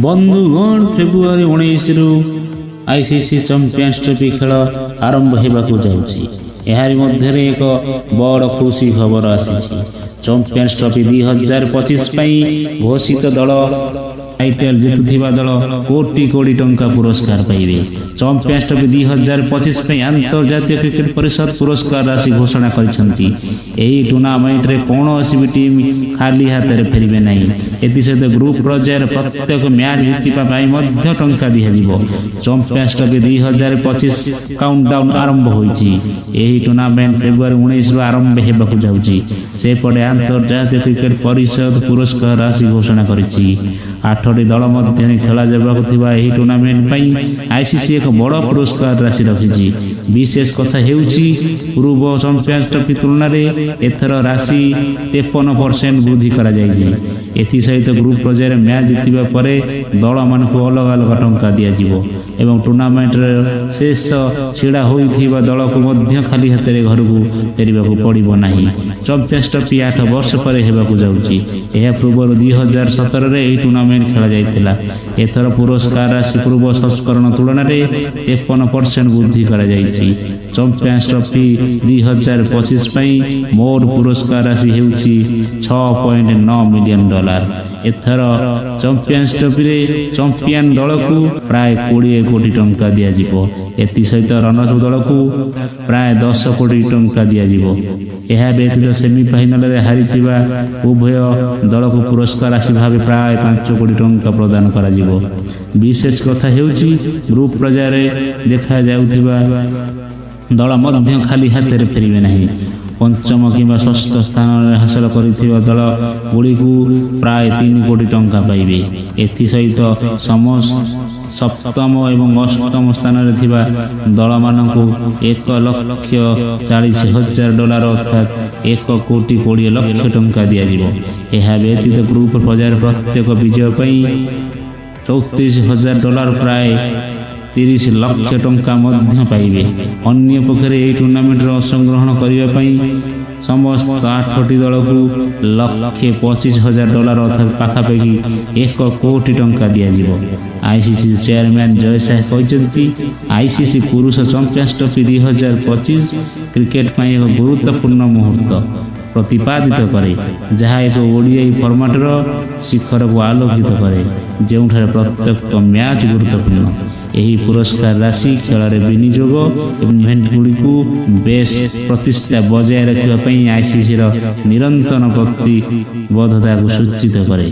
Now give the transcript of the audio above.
बंधुगण फेब्रुआरी 19 रु ICC champions trophy खेल आरंभ होगा जाऊँगी। यार मध्य एक बड़ खुशी खबर आसी चैंपियंस ट्रॉफी 2025 घोषित दल टाइटल जितुवा दल कोटी कोटी टंका पुरस्कार पाइबे। चैंपियंस ट्रॉफी 2025 अंतर्जातीय क्रिकेट परिषद पुरस्कार राशि घोषणा करछंती। एही टूर्नामेंट रे कौनसी भी टीम खाली हाथ में फेरबे नहीं। एसत ग्रुप पर्यायर प्रत्येक मैच जीतवा मध्य टंका दिजाव। चैंपियंस ट्रॉफी 2025 काउंटडाउन आरंभ होईची। एही टूर्नामेंट फेब्रुआरी 19 रु आरंभ होगा जाऊँगी। सेपटे अंतर्जातीय क्रिकेट परिषद पुरस्कार राशि घोषणा करिछि। 8टी दल मध्य खेला जावा टूर्नामेंट आईसीसी एक बड़ पुरस्कार राशि रखी। विशेष कथा हेउची पूर्व चैंपियंस ट्रॉफी तुलना एथर राशि 53% वृद्धि करा जायछि। एथि सहित ग्रुप पर्यायर मैच जीतवा पर दल मानक अलग अलग टंका दिजाव एवं टूर्नामेंट शेष छिड़ा होइथिबा दल को मध्य खाली हाथ में घर को फेरबाक पड़िबो नाही। चैंपियंस ट्रॉफी 8 वर्ष पर होगा जाऊँगी। यह पूर्व 2017 रे एही टूर्नामेंट खेला जाइतिला। एथर पुरस्कार राशि पूर्व संस्करण तुलन में 53% वृद्धि करा जाइछि। चैंपियंस ट्रॉफी 2025 मोर पुरस्कार राशि हेउछि $6.9 मिलियन। एथर चैंपियंस ट्रॉफी रे चैंपियन दल को प्राय 20 कोटी टंका दिजाव। एथि सहित रनर्स दल को प्राय 10 कोटी टंका दिजाव। यह व्यतीत सेमिफाइनाल रे हारिथिबा उभय दल को पुरस्कार राशि भाव प्राय 5 कोटी टंका प्रदान करा जिवो। विशेष कथा हेउची ग्रुप पर्यायर देखा जाउथिबा दल मध्य खाली हाथ में फेरबे नहीं। पंचम किंवा षष्ठ स्थान हासिल करिथिबा दल गुड़ी को प्राय 3 कोटी टंका पाइबे। एथि सहित सप्तम एवं अष्टम स्थान रे थिबा दल मानकु $1,40,000 अर्थात 1,20,00,000 टंका दिजाव। यह व्यतीत ग्रुप पर्यायर प्रत्येक विजय पई $34,000 प्राय 30 लाख टंका मध्य पाइबे। अन्य पक्षरे यह टूर्नामेंट अंशग्रहण करने समस्त 8टी दल को $1,25,000 अर्थात पाखापाखि 1 कोटी टंका दिजाव। आईसीसी चेयरमैन जय शाह कहते आईसीसी पुरुष चैंपियंस ट्रॉफी 2025 क्रिकेट पर एक गुरुत्वपूर्ण मुहूर्त प्रतिपादित करे, जहाँ एक ओडीआई फॉर्मेटर शिखर को आलोकित करे, जो प्रत्येक मैच गुरुत्वपूर्ण। यही पुरस्कार राशि खेल विनियोग इवेंट गुड़ी को बेस प्रतिष्ठा बजाय रखा आईसीसी निरंतर प्रतिबद्धता को सूचित करे।